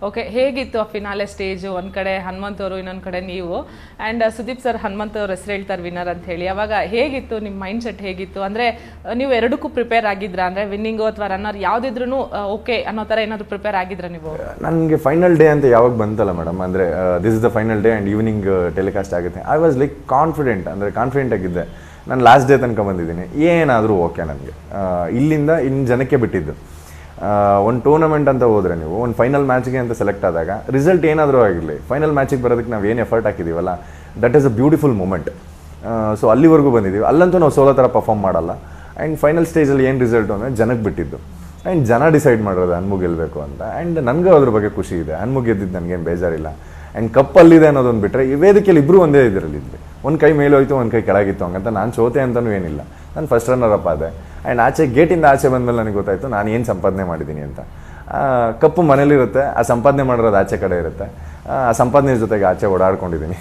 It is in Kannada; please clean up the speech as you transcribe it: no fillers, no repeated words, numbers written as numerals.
ಓಕೆ, ಹೇಗಿತ್ತು ಆ ಫಿನಾಲೆ ಸ್ಟೇಜು? ಒಂದು ಕಡೆ ಹನುಮಂತ್ ಅವರು, ಇನ್ನೊಂದು ಕಡೆ ನೀವು. ಆ್ಯಂಡ್ ಸುದೀಪ್ ಸರ್ ಹನುಮಂತ್ ಅವ್ರ ಹೆಸರು ಹೇಳ್ತಾರೆ ವಿನ್ನರ್ ಅಂತ ಹೇಳಿ. ಅವಾಗ ಹೇಗಿತ್ತು ನಿಮ್ಮ ಮೈಂಡ್ ಸೆಟ್? ಹೇಗಿತ್ತು ಅಂದರೆ ನೀವು ಎರಡಕ್ಕೂ ಪ್ರಿಪೇರ್ ಆಗಿದ್ರಾ? ಅಂದರೆ ವಿನ್ನಿಂಗು ಅಥವಾ ರನ್ನರ್ ಯಾವುದಿದ್ರೂ ಓಕೆ ಅನ್ನೋ ಥರ ಏನಾದರೂ ಪ್ರಿಪೇರ್ ಆಗಿದ್ರಾ ನೀವು? ನನಗೆ ಫೈನಲ್ ಡೇ ಅಂತ ಯಾವಾಗ ಬಂತಲ್ಲ ಮೇಡಮ್, ಅಂದರೆ this is the final day and evening telecast ಆಗುತ್ತೆ. ಐ ವಾಸ್ ಲೈಕ್ ಕಾನ್ಫಿಡೆಂಟ್ ಆಗಿದ್ದೆ. ನಾನು ಲಾಸ್ಟ್ ಡೇ ತನಕ ಬಂದಿದ್ದೀನಿ, ಏನಾದರೂ ಓಕೆ ನನಗೆ. ಇಲ್ಲಿಂದ ಇನ್ನು ಜನಕ್ಕೆ ಬಿಟ್ಟಿದ್ದು. ಒಂದು ಟೂರ್ನಮೆಂಟ್ ಅಂತ ಹೋದರೆ ನೀವು ಒಂದು ಫೈನಲ್ ಮ್ಯಾಚ್ಗೆ ಅಂತ ಸೆಲೆಕ್ಟ್ ಆದಾಗ ರಿಸಲ್ಟ್ ಏನಾದರೂ ಆಗಿರಲಿ, ಫೈನಲ್ ಮ್ಯಾಚಿಗೆ ಬರೋದಕ್ಕೆ ನಾವು ಏನು ಎಫರ್ಟ್ ಹಾಕಿದ್ದೀವಲ್ಲ, that is a beautiful moment. So ಅಲ್ಲಿವರೆಗೂ ಬಂದಿದ್ದೀವಿ. ಅಲ್ಲಂತೂ ನಾವು ಸೋಲೋ ಥರ ಪರ್ಫಾರ್ಮ್ ಮಾಡಲ್ಲ. ಆ್ಯಂಡ್ ಫೈನಲ್ ಸ್ಟೇಜಲ್ಲಿ ಏನು ರಿಸಲ್ಟು ಅಂದರೆ ಜನಕ್ಕೆ ಬಿಟ್ಟಿದ್ದು. ಆ್ಯಂಡ್ ಜನ ಡಿಸೈಡ್ ಮಾಡೋದು ಅನ್ಮು ಗೆಲ್ಲಬೇಕು ಅಂತ. ಆ್ಯಂಡ್ ನನಗೂ ಅದ್ರ ಬಗ್ಗೆ ಖುಷಿ ಇದೆ. ಅನ್ಮು ಗೆದ್ದಿದ್ದು ನನಗೇನು ಬೇಜಾರಿಲ್ಲ. ಆ್ಯಂಡ್ ಕಪ್ಪಲ್ಲಿದೆ ಅನ್ನೋದೊಂದು ಬಿಟ್ಟರೆ ಈ ವೇದಿಕೆಯಲ್ಲಿ ಇಬ್ಬರು ಒಂದೇ ಇದರಲ್ಲಿದ್ವಿ. ಒಂದು ಕೈ ಮೇಲೋಯ್ತು, ಒಂದು ಕೈ ಕೆಳಗಿತ್ತು. ಹಂಗಂತ ನಾನು ಸೋತೆ ಅಂತಲೂ ಏನಿಲ್ಲ. ನಾನು ಫಸ್ಟ್ ರನ್ನರ್ ಅಪ್ ಆದೆ. ಆ್ಯಂಡ್ ಆಚೆ ಗೇಟಿಂದ ಆಚೆ ಬಂದಮೇಲೆ ನನಗೆ ಗೊತ್ತಾಯಿತು ನಾನು ಏನು ಸಂಪಾದನೆ ಮಾಡಿದ್ದೀನಿ ಅಂತ. ಕಪ್ಪು ಮನೇಲಿರುತ್ತೆ, ಆ ಸಂಪಾದನೆ ಮಾಡಿರೋದು ಆಚೆ ಕಡೆ ಇರುತ್ತೆ. ಆ ಸಂಪಾದನೆ ಜೊತೆಗೆ ಆಚೆ ಓಡಾಡ್ಕೊಂಡಿದ್ದೀನಿ.